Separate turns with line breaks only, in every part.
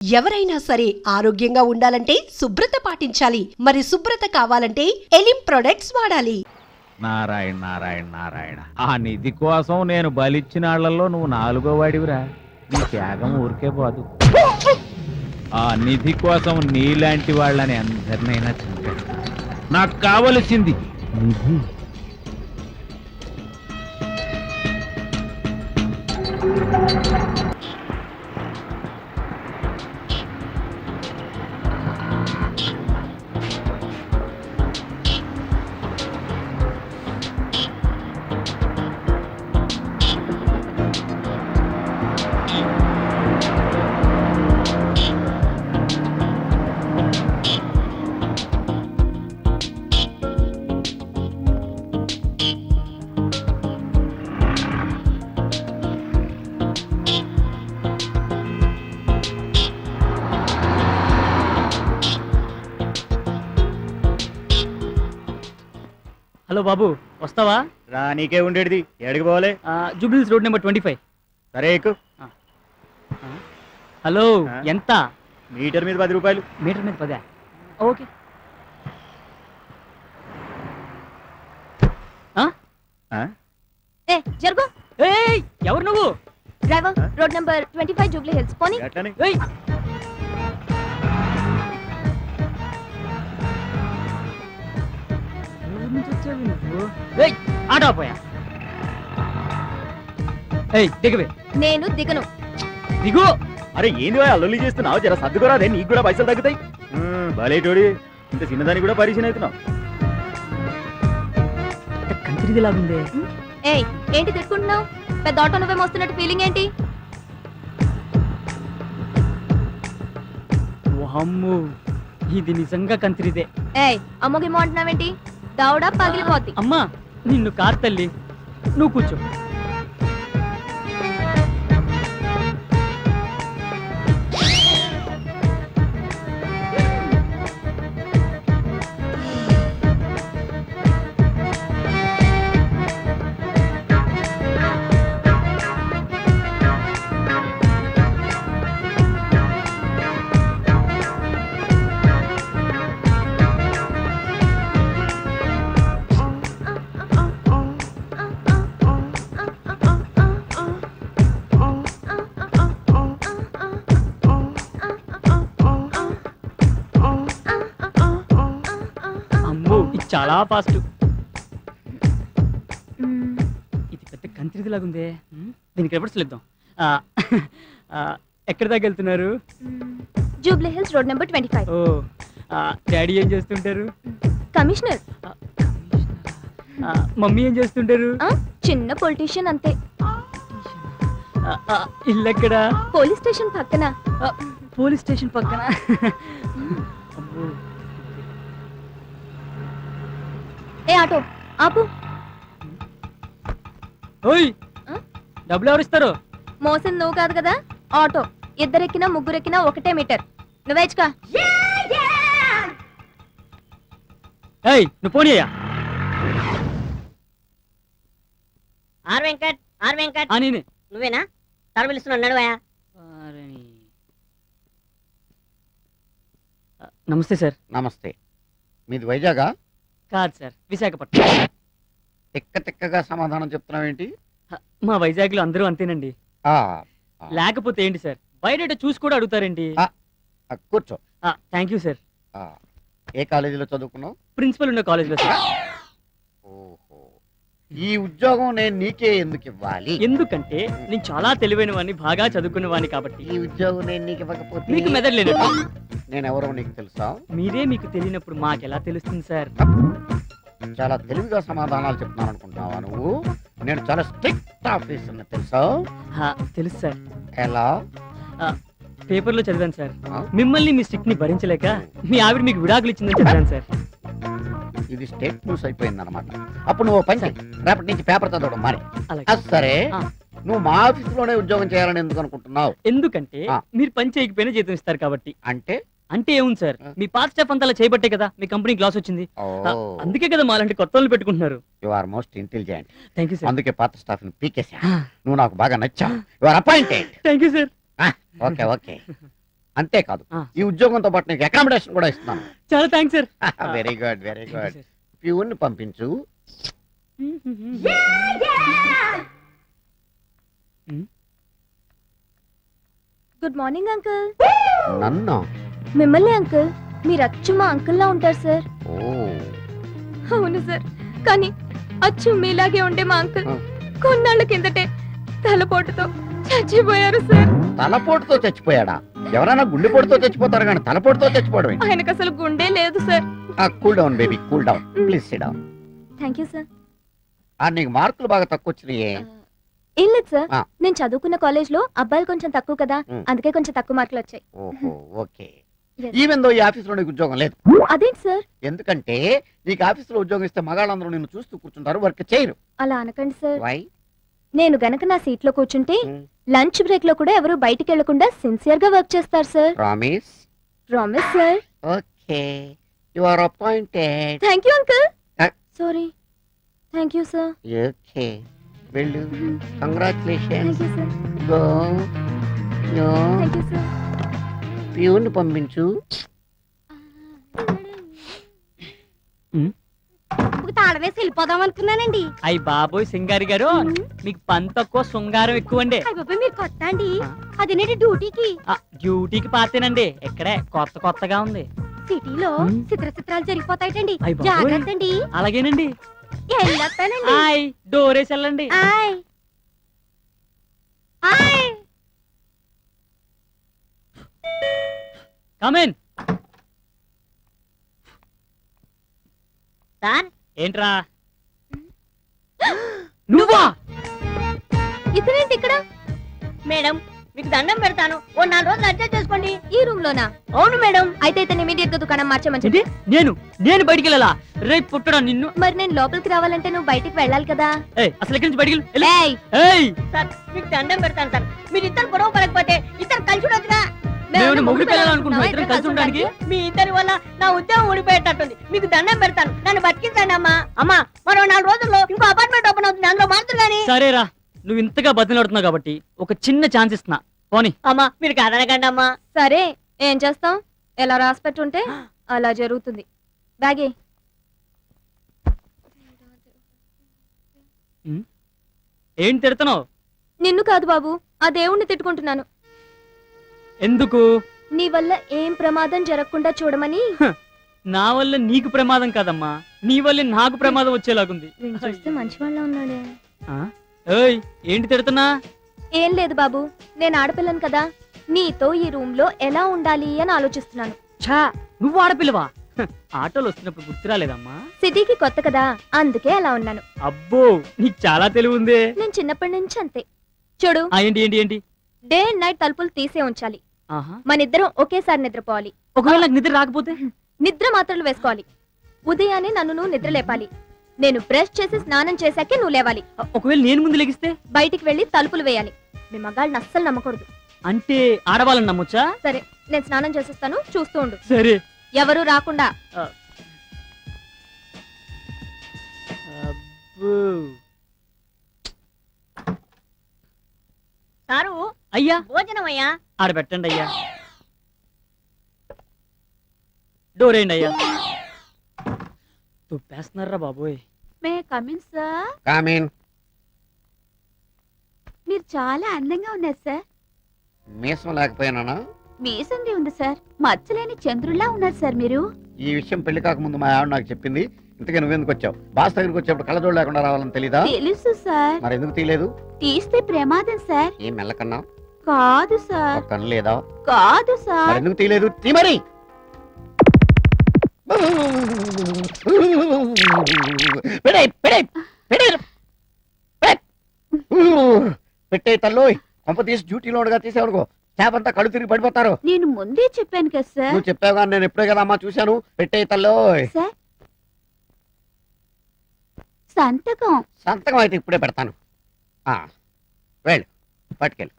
ఎవరైనా సరే ఆరోగ్యంగా ఉండాలంటే శుభ్రత పాటించాలి. మరి శుభ్రత కావాలంటే ఎలిం ప్రొడక్ట్స్ వాడాలి.
నారాయణ నారాయణ నారాయణ, ఆ నిధి కోసం నేను బలిచ్చిన వాళ్ళల్లో నువ్వు 4వ వాడివిరా. నీ త్యాగం ఊరికే పోదు. ఆ నిధి కోసం నీలాంటి వాళ్ళని అందరినైనా చంపేస్తా. నాకు కావలసింది నిధి.
హలో బాబు, వస్తావా?
రా, నీకే ఉండేది. ఎక్కడికి పోవాలి?
Jubilee Hills road number 25.
సరే ఎక్కు.
హలో, ఎంత?
మీటర్ మీద 10 రూపాయలు.
మీటర్ మీద 10? ఓకే.
జరుగు.
ఎవరు నువ్వు?
Driver, road number 25 Jubilee hills పోనీ.
ఎట్లని?
ఆటో పోయా. దిగవే.
నేను దిగను.
దిగు.
అరే ఏంది అల్లుల్లి చేస్తున్నావు? జర సర్దుకోరాదే, నీకు కూడా పైసలు తగ్గుతాయి. భలేటోడి, ఇంత చిన్నదానికి కూడా పరిచయం అవుతున్నావు.
కంత్రిది లాగుందే.
ఏయ్, ఏంటి తిట్టుకుంటున్నావు? పెద్ద ఆటో నువ్వే మోస్తున్నట్టు ఫీలింగ్ ఏంటి?
అమ్ము, ఇది నిజంగా కంత్రిదే.
ఏయ్, అమ్మగిమ్మో అంటున్నావేంటి? దావుడా పగిలిపోద్ది.
అమ్మా, నిన్ను కారు తల్లి, నువ్వు కూర్చో. చాలా ఫాస్ట్. ఇది పెద్ద కంత్రిది లాగుందే. దీనికి రివర్స్ ఇద్దాం. ఎక్కడి దాకా వెళ్తున్నారు?
Jubilee hills road number 25.
ఓ, డాడీ ఏం చేస్తుంటారు?
కమిషనర్.
మమ్మీ ఏం చేస్తుంటారు?
చిన్న పొలిటీషియన్ అంతే.
ఇల్లు ఎక్కడ?
పోలీస్ స్టేషన్ పక్కన.
పోలీస్ స్టేషన్ పక్కన.
ఏ ఆటో ఆపు.
ఓయ్, డబ్బులు ఎవరు ఇస్తారు?
మోసం నువ్వు కాదు కదా. ఆటో ఇద్దరెక్కినా ముగ్గురెక్కినా ఒకటే మీటర్. నువ్వేచ్చుకా.
ఏయ్, నువ్వు పోనీ అయ్యా.
ఆర్ వెంకట్
నేనే.
నువ్వేనా? తర పిలుస్తున్నాడు, నడువయా.
నమస్తే సార్.
నమస్తే. మీది వైజాగా?
కాదు సార్, విశాఖపట్నం.
తిక్కగా సమాధానం చెప్తున్నావేంటి?
మా వైజాగ్లో అందరూ అంతేనండి. లేకపోతే ఏంటి సార్, బయట చూసి కూడా అడుగుతారేంటి?
కూర్చో.
Thank you sir.
ఏ కాలేజీలో చదువుకున్నావు?
ప్రిన్సిపల్ ఉన్న కాలేజీలో సార్.
ఓహో, ఈ ఉద్యోగం నేను నీకే ఎందుకు ఇవ్వాలి?
ఎందుకంటే నేను చాలా తెలివైన వాడిని, బాగా చదువుకున్న వాడిని కాబట్టి.
ఈ ఉద్యోగం నేను నీకు ఇవ్వకపోతే
మీకు మెదడులేనట్టు.
నేను ఎవరో నీకు తెలుసా?
మీరే మీకు తెలియనప్పుడు మాకెలా తెలుస్తుంది సార్?
చాలా తెలివిగా సమాధానాలు చెప్తున్నాను అనుకుంటున్నావా నువ్వు? నేను చాలా స్ట్రిక్ట్ ఆఫీసర్ని తెలుసా?
తెలుసు సార్.
ఎలా?
పేపర్లో చదివాను సార్. మిమ్మల్ని మీ స్టిక్ ని భరించలేక మీ ఆవిడ మీకు విడాకులు ఇచ్చిందని చదివాను సార్.
ఇది స్టేట్ న్యూస్ అయిపోయింది అనమాట. అప్పుడు నువ్వు పని చేయి, రేపటి నుంచి పేపర్ చదవడం మరి. సరే, నువ్వు మా ఆఫీసులోనే ఉద్యోగం చేయాలని ఎందుకు అనుకుంటున్నావు?
ఎందుకంటే మీరు పని చేయకపోయినా జీతం ఇస్తారు కాబట్టి.
అంటే
అంటే ఏముంది సార్, మీ పాత స్టాఫ్ అంతా అలా చేయబట్టే కదా మీ కంపెనీ గ్లాస్ వచ్చింది. అందుకే కదా మాలాంటి కొత్త వాళ్ళు పెట్టుకుంటున్నారు.
You are most intelligent.
Thank you sir.
అందుకే పాత స్టాఫ్ ని పీకేసా. నువ్వు నాకు బాగా నచ్చావు. You are appointed.
Thank you sir.
Okay okay. అంతేకాదు
ఆ.
ఈ ఉద్యోగంతో పాటు నీకు అకామిడేషన్ కూడా ఇస్తున్నాను.
చాలా thanks sir.
Very good very good. Peon పంపించు.
Good morning uncle.
నన్ను
మిమ్మల్ని అంకుల్. మీరు అచ్చు మా అంకుల్ లా ఉంటారు సార్.
ఓ
అవును సార్, కానీ అచ్చు మీలాగే ఉండే మా అంకుల్
ఆ.
కొన్నాళ్ళ కిందటే తలపోటుతో చచ్చిపోయారు సార్.
తలపోటుతో చచ్చిపోయాడా? ఎవరైనా గుండెపోటుతో చచ్చిపోతారు కానీ తలపోటుతో చచ్చిపోవడం ఏంటి?
ఆయనకు అసలు గుండె లేదు sir.
Cool down baby, cool down. Please SIT down.
Thank you sir.
నీకు మార్కులు బాగా తక్కువ వచ్చినాయే.
ఏం లేదు సార్,
ఆ.
నేను చదువుకున్న కాలేజ్ లో అబ్బాయిలు కొంచెం తక్కువ కదా,
మ్.
అందుకే కొంచెం తక్కువ మార్కులు వచ్చాయి.
ఓహో ఓకే.
Yes.
ఈవెన్ దో ఈ ఆఫీసులో నీకు ఉద్యోగం లేదు.
అదేంటి సార్?
ఎందుకంటే నీకు ఆఫీసులో ఉద్యోగం ఇస్తే మగాళ్ళందరూ నిన్ను చూస్తూ కూర్చుంటారు, వర్క్ చేయరు.
అలా అనకండి సార్.
వై?
నేను గనక నా సీట్ లో కూర్చుంటే లంచ్ బ్రేక్ లో కూడా ఎవరు బయటికి వెళ్లకుండా సిన్సియర్ గా వర్క్ చేస్తారు sir.
Promise?
Promise sir.
Okay, you are appointed.
Thank you uncle.
Ah.
Sorry. Thank you sir.
Okay, వెళ్ళు. Congratulations.
Thank you sir.
Go. Yo.
Thank you sir.
Peon పంపించు.
తాళం వేసి వెళ్ళిపోదాం అనుకున్నానండి.
అయ్యి బాబోయ్ సింగారి గారు, మీకు పని తక్కువ శృంగారం ఎక్కువ అండి.
మీరు కొత్త అండి, అదేనండి డ్యూటీకి.
డ్యూటీకి పాతేనండి, ఇక్కడే కొత్త కొత్తగా ఉంది.
సిటీలో చిత్రాలు జరిగిపోతాయిటండి,
అయ్ బాబోయ్.
జాగ్రత్త అండి.
అలాగేనండి.
వెళ్ళొస్తానండి.
హాయ్, డోరేసి వెళ్ళండి.
ఆయ్ ఆయ్.
కమేన్.
సార్
ఏంట్రా నువ్వా?
ఇతనేంటి ఇక్కడ?
మేడం మీకు దండం పెడతాను, ఓ 4 రోజులు అడ్జస్ట్ చేసుకోండి.
ఈ రూమ్ లోనా?
అవును మేడం.
అయితే ఇతను ఇమీడియట్ గా దుకాణం మార్చమని చెప్పి.
ఏంటి? నేను బయటికి వెళ్ళాలా? రేపు పుట్టడా నిన్ను.
మరి నేను లోపలికి రావాలంటే నువ్వు బయటికి వెళ్ళాలి కదా.
ఏయ్, అసలు ఎక్కడి నుంచి బయటికి వెళ్ళు.
ఏయ్,
ఏయ్,
సార్ మీకు దండం పెడతాను సార్, మీరు ఇద్దరు గొడవ పడకపోతే ఇద్దరు కలిసి ఉండొచ్చుగా.
మేము మొగుడు పిల్లలనుకుంటున్నాం ఇద్దరం కలిసి ఉండడానికి.
మీ ఇద్దరి వల్ల నా ఉద్యోగం ఊడిపోయేటట్టుంది, మీకు దండం పెడతాను, నన్ను బతికించండి అమ్మా. అమ్మా మరో 4 రోజుల్లో ఇంకో అపార్ట్మెంట్ ఓపెన్ అవుతుంది, అందులో మారుతుంది కానీ.
సరేరా, నువ్వు ఇంతగా బతిలాడుతున్నావు కాబట్టి ఒక చిన్న ఛాన్స్ ఇస్తున్నా, పోనీ.
అమ్మా మీరు కాదనకండి అమ్మా.
సరే, ఏం చేస్తాం? ఎలా రాసి పెట్టుంటే అలా జరుగుతుంది. బ్యాగే.
ఏంటి తిడుతున్నావు?
నిన్ను కాదు బాబు, ఆ దేవుణ్ణి తిట్టుకుంటున్నాను.
ఎందుకు?
నీ వల్ల ఏం ప్రమాదం జరగకుండా చూడమని.
నా వల్ల నీకు ప్రమాదం కాదమ్మా, నీ వల్ల నాకు ప్రమాదం వచ్చేలాగుంది.
వీడిని చూస్తే మంచి వాళ్ళ ఉన్నాడే.
ఆ? ఏయ్, ఏంటి తిడుతున్నా?
ఏం లేదు బాబు, నేను ఆడపిల్లను కదా, నీతో ఈ రూమ్ లో ఎలా ఉండాలి అని ఆలోచిస్తున్నాను.
ఛా, నువ్వు ఆడపిల్లవా? హ, ఆటోలు వస్తున్నప్పుడు గుర్తు రాలేదమ్మా?
సిటీకి కొత్త కదా, అందుకే అలా ఉన్నాను.
అబ్బో, నీకు చాలా తెలివి ఉందే.
నేను చిన్నప్పటి నుంచి అంతే. చూడు,
ఏంటి ఏంటి ఏంటి?
డే అండ్ నైట్ తలుపులు తీసే ఉంచాలి.
ఆహా.
మనిద్దరం ఒకేసారి నిద్రపోవాలి.
ఒకవేళ నాకు నిద్ర రాకపోతే?
నిద్ర మాత్రలు వేసుకోవాలి. ఉదయాన్నే నన్ను నువ్వు నిద్ర లేపాలి. నేను బ్రష్ చేసి స్నానం చేశాకే నువ్వు లేవాలి.
ఒకవేళ నేను ముందు లెగిస్తే?
బయటికి వెళ్లి తలుపులు వేయాలి. మీ మగాళ్ళని అస్సలు నమ్మకూడదు.
అంటే ఆడవాళ్ళని నమ్మొచ్చా?
సరే, నేను స్నానం చేసేస్తాను, చూస్తూ ఉండు.
సరే.
ఎవరు రాకుండా.
అబ్బో.
సారు
అయ్యా,
భోజనం అయ్యా.
ఆడ పెట్టండి అయ్యా. డోర్ వేయండి అయ్యా. తుప్పేస్తున్నారా బాబోయ్.
May come in sir.
కామీన్.
మీరు చాలా అందంగా ఉన్నారు సార్.
మీసం లేకపోయినా
మీసంది ఉంది సార్, మచ్చలేని చంద్రుల్లా ఉన్నారు సార్ మీరు.
ఈ విషయం పెళ్లి కాకముందు మా ఆవిడ నాకు చెప్పింది. ఇంతకీ నువ్వెందుకు వచ్చావు? బాస్ దగ్గరికి వచ్చేప్పుడు కళ్ళజోడు లేకుండా రావాలని తెలీదా?
తెలుసు సార్.
మరి ఎందుకు తీయలేదు?
తీస్తే ప్రమాదం సార్.
ఏం మెల్లకన్నా?
కాదు సార్.
ఒక కన్ను లేదా?
కాదు
మరి
సార్.
ఎందుకు తీయలేదు? తీ మరి. పెడే పెడే పెడే పెట్టే తల్లు. కొంప తీసి డ్యూటీలో ఉండగా తీసేవనుకో, స్టాఫ్ అంతా కళ్ళు తిరిగి పడిపోతారు.
నేను ముందే చెప్పాను కదా సార్.
నువ్వు చెప్పావు కానీ నేను ఎప్పుడే కదా అమ్మా చూశాను. పెట్టే తల్లు.
సార్, సంతకం.
సంతకం అయితే ఇప్పుడే పెడతాను. వెళ్ళు, పట్టుకెళ్ళు.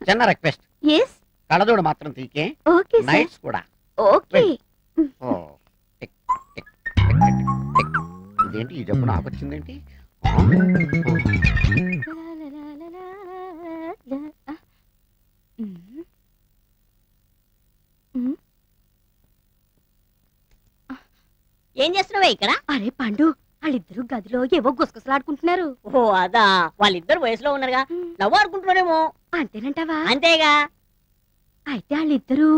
చిన్న రిక్వెస్ట్,
ఎస్.
కళ్ళజోడు మాత్రం తీకే.
Okay sir.
నైట్స్ కూడా.
Okay.
Oh, tick, tick, tick, tick, tick. ఇదేంటి ఈ జబ్బు నాకు వచ్చిందేంటి?
ఏం చేస్తున్నావే ఇక్కడ?
అరే పండు వాళ్ళిద్దరు గదిలో ఏవో గుసగుసలాడుకుంటున్నారు.
ఓ అదా, వాళ్ళిద్దరు వయసులో ఉన్నారుగా, లవ్ ఆడుకుంటున్నారేమో.
అంతేనంటావా?
అంతేగా.
అయితే వాళ్ళిద్దరూ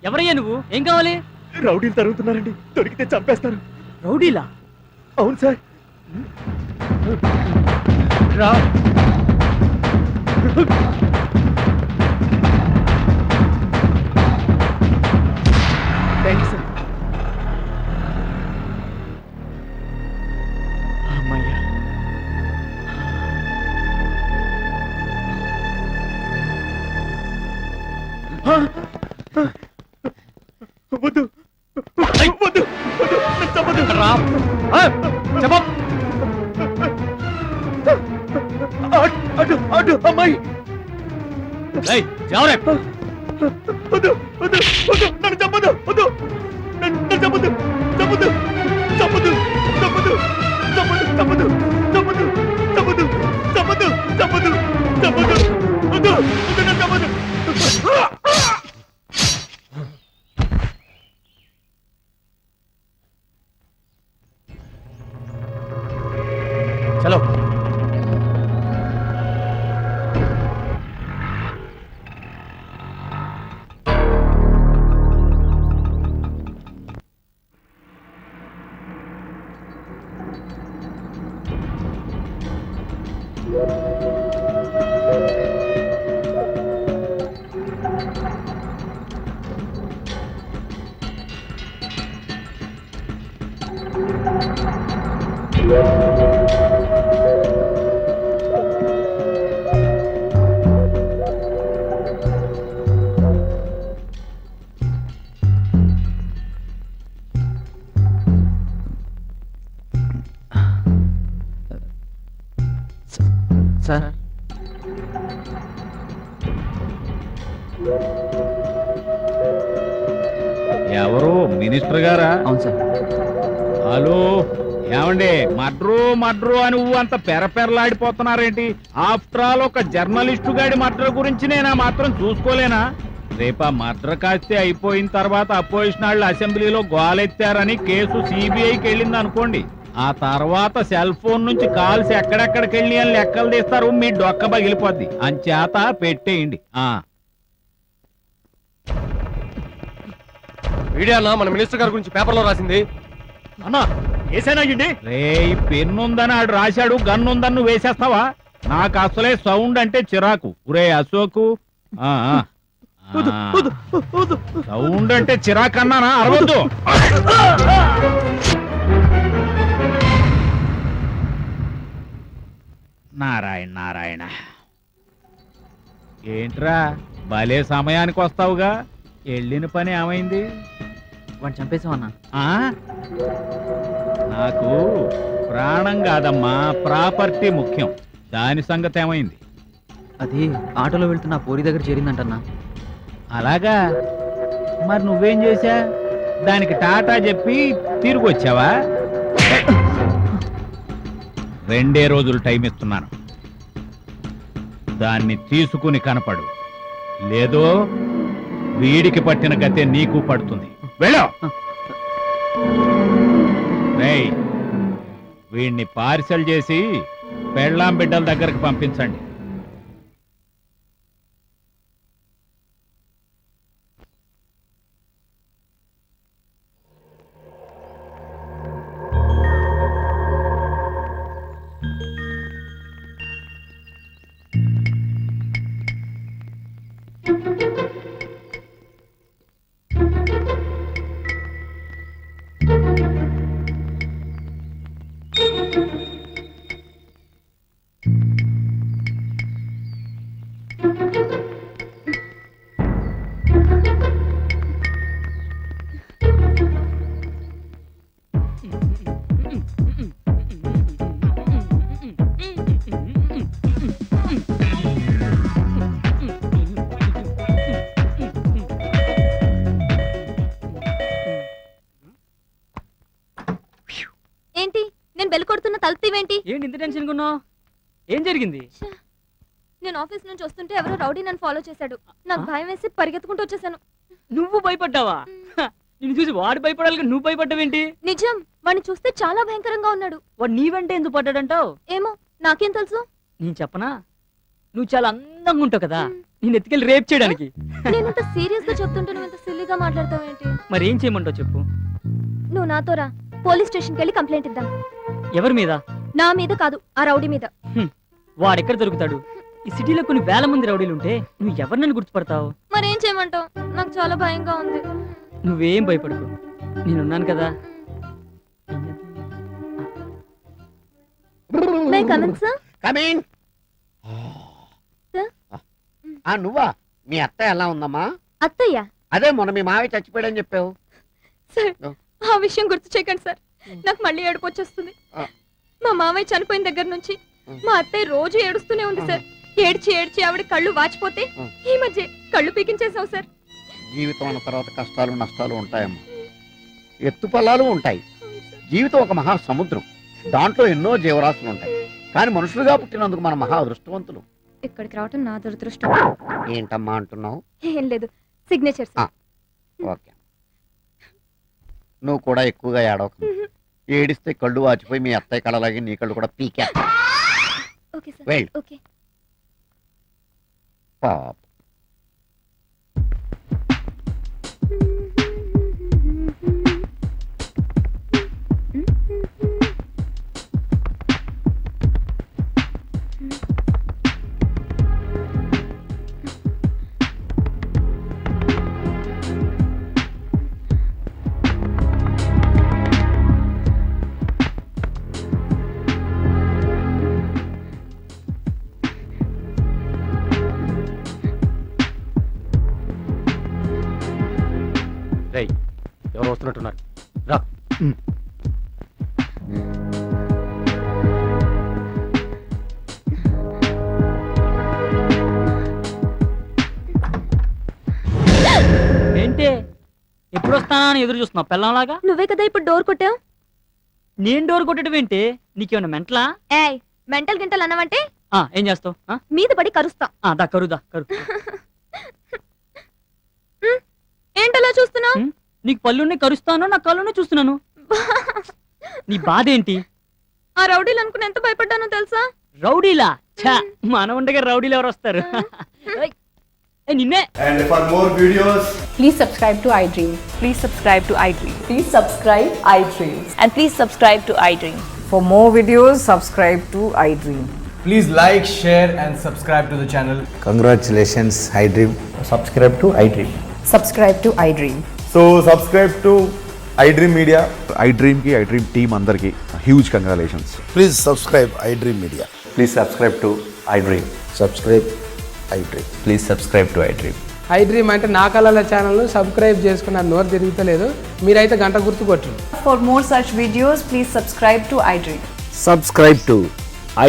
ఎవరయ్యా నువ్వు? ఏం కావాలి?
రౌడీలు తరుగుతున్నారండి, దొరికితే చంపేస్తారు.
రౌడీలా?
అవును సార్.
రా.
Thank you sir. అమ్మయ్యా. వద్దు వద్దు వద్దు, నన్ను చంపొద్దు.
చెప్పు.
అటు అటు అమ్మాయి.
ఎవరే?
వద్దు వద్దు వద్దు, నన్ను చంపొద్దు. వద్దు, నన్ను చంపొద్దు. చంపొద్దు చంపొద్దు చంపొద్దు చంపొద్దు చంపొద్దు చంపొద్దు చంపొద్దు చంపొద్దు చంపొద్దు చంపొద్దు. వద్దు వద్దు, నన్ను చంపొద్దు.
చలో.
సార్, ఎవరు? మినిస్టర్ గారా?
అవును సార్.
హలో, ఏమండి? మడ్రు మడ్రు అని అంత పెరపెరలాడిపోతున్నారేంటి? ఆఫ్టర్ ఆల్ ఒక జర్నలిస్టు గాడి మర్డర్ గురించి నేనా మాత్రం చూసుకోలేనా? రేపా మర్డర్ కాస్తే అయిపోయిన తర్వాత అపోజిషన్ వాళ్ళు అసెంబ్లీలో గోలెత్తారని కేసు సిబిఐకి వెళ్ళింది అనుకోండి, ఆ తర్వాత సెల్ ఫోన్ నుంచి కాల్స్ ఎక్కడెక్కడికి వెళ్ళి అని లెక్కలు తీస్తారు, మీ డొక్క పగిలిపోద్ది. అంచేత పెట్టేయండి.
మీడియా అన్న మన మినిస్టర్ గారి గురించి పేపర్లో రాసింది. అన్నా ఏసైనాగిండి.
రే పెన్నుందని ఆడు రాశాడు, గన్నుందని నువ్వు వేసేస్తావా? నాకు అసలే సౌండ్ అంటే చిరాకు. ఒరే అశోకు, సౌండ్ అంటే చిరాకు అన్నానా? అరవద్దు. నారాయణ నారాయణ, ఏంట్రా భలే సమయానికి వస్తావుగా? వెళ్ళిన పని ఏమైంది?
వాడిని చంపేసామన్నా.
ఆ? నాకు ప్రాణం కాదమ్మా, ప్రాపర్టీ ముఖ్యం. దాని సంగతి ఏమైంది?
అది ఆటోలో వెళ్తున్న పోరి దగ్గర చేరిందంటన్నా.
అలాగా? మరి నువ్వేం చేశా? దానికి టాటా చెప్పి తిరిగి వచ్చావా? 2 రోజులు టైం ఇస్తున్నాను, దాన్ని తీసుకుని కనపడు. లేదో వీడికి పట్టిన గతే నీకు పడుతుంది. వెళ్ళు. రేయ్, వీడిని పార్సల్ చేసి పెళ్ళాం బిడ్డల దగ్గరకు పంపించండి.
ఏంటి నేను బెల్ కొడుతున్న తలుపుతీవేంటి?
ఏంటి ఇంత టెన్షన్ ఉన్నావు? ఏం జరిగింది?
నేను ఆఫీస్ నుంచి వస్తుంటే ఎవరో రౌడీ నన్ను ఫాలో చేశాడు. నాకు భయం వేసి పరిగెత్తుకుంటూ వచ్చేసాను.
నువ్వు భయపడ్డావా? నిన్ను చూసి వాడు భయపడాలి, నువ్వు భయపడ్డావేంటి?
నిజం, వాడిని చూస్తే చాలా భయంకరంగా ఉన్నాడు.
వాడు నీ వెంట ఎందుకు పడ్డాడంటావు?
ఏమో నాకేం తెలుసు.
నేను చెప్పనా, నువ్వు చాలా అందంగా ఉంటావు కదా, నేను ఎత్తుకెళ్ళి రేప్ చేయడానికి.
నేను ఇంత సీరియస్ గా చెప్తుంటే నువ్వు ఇంత సిల్లీగా మాట్లాడతావేంటి?
మరి ఏం చేయమంటావు చెప్పు.
నువ్వు నాతో రా, పోలీస్ స్టేషన్కి వెళ్ళి కంప్లైంట్ ఇద్దాం.
ఎవరి మీద?
నా మీద కాదు, ఆ రౌడీ మీద.
వాడెక్కడ దొరుకుతాడు? ఈ సిటీలో కొన్ని వేల మంది రౌడీలు ఉంటే నువ్వు ఎవరినని గుర్తుపడతావు?
మరేం చేయమంటావు? నాకు చాలా భయంగా ఉంది.
నువ్వేం భయపడకు, నేనున్నాను కదా.
మే కమిన్ సార్?
కమిన్.
సార్?
నువ్వా? మీ అత్త ఎలా ఉందమ్మా?
అత్తయ్య?
అదే మొన్న మీ మావయ్య చచ్చిపోయాడని చెప్పావు.
సార్, ఆ విషయం గుర్తు చేయకండి సార్, నాకు మళ్ళీ ఏడుపు వచ్చేస్తుంది. మా మామయ్య చనిపోయిన దగ్గర నుంచి మా అత్తయ్య రోజు ఏడుస్తూనే ఉంది సార్. ఏడ్చి ఏడ్చి ఆవిడ కళ్ళు వాచిపోతే ఈ మధ్య కళ్ళు పీకించేసావు సార్.
జీవితం అన్న తర్వాత కష్టాలు నష్టాలు ఉంటాయమ్మా, ఎత్తుపల్లాలు ఉంటాయి. జీవితం ఒక మహా సముద్రం, దాంట్లో ఎన్నో జీవరాశులు ఉంటాయి. కానీ మనుషులుగా పుట్టినందుకు మన మహా అదృష్టవంతులు.
ఇక్కడికి రావటం నా దురదృష్టం.
ఏంటమ్మా అంటున్నావు?
ఏం లేదు, సిగ్నేచర్ సార్.
ఓకే, నువ్వు కూడా ఎక్కువగా ఏడవకు. ఏడిస్తే కళ్ళు వాచిపోయి మీ అత్తయ్య కళ్ళలాగే నీ కళ్ళు కూడా పీకా.
Okay sir.
వెళ్ళు.
ఓకే.
పాప.
ఎవరు వస్తున్నట్టున్నారు? రా.
ఏంటి ఎప్పుడు వస్తానా అని ఎదురు చూస్తున్నావు పెళ్ళంలాగా?
నువ్వే కదా ఇప్పుడు డోర్ కొట్టావు.
నేను డోర్ కొట్టడం ఏంటి? నీకేమన్నా మెంటలా?
ఏయ్, మెంటల్ గింటల్ అన్నవంటే
ఏం చేస్తావు?
మీద పడి కరుస్తా.
దా కరుదా కరు.
ఏంటలా చూస్తున్నావు?
నీకు పళ్ళునే కరుస్తాను, నా కళ్ళునే చూస్తున్నాను. నీ బాధ ఏంటి?
ఆ రౌడీలు అనుకుని ఎంత భయపడ్డానో తెలుసా?
రౌడీలా? ఛా, మన ఉండగా రౌడీలు ఎవరు వస్తారు? నిన్నే.
And for more videos,
Please subscribe to iDream.
Please subscribe to iDream.
Please subscribe iDream.
And please subscribe to iDream.
For more videos, subscribe to iDream.
please like, share and subscribe to the channel.
Congratulations, iDream. Subscribe to iDream.
Subscribe to iDream.
So subscribe to iDream Media.
iDream की iDream team अंदर की huge congratulations.
Please subscribe iDream Media.
Please subscribe to iDream.
Subscribe iDream.
Please subscribe to iDream.
iDream అంటే నా కళల channel subscribe చేసుకున్న నోరు తిరుగుతలేదు మీరైతే గంట గుర్తు కొట్టండి. For more such videos, please subscribe to iDream.
Subscribe to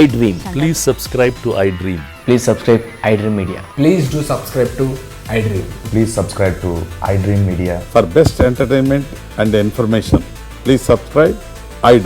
iDream.
Please subscribe to iDream. Please subscribe iDream Media.
Please do subscribe to iDream.
Please subscribe to iDream Media.
For best entertainment and information, please subscribe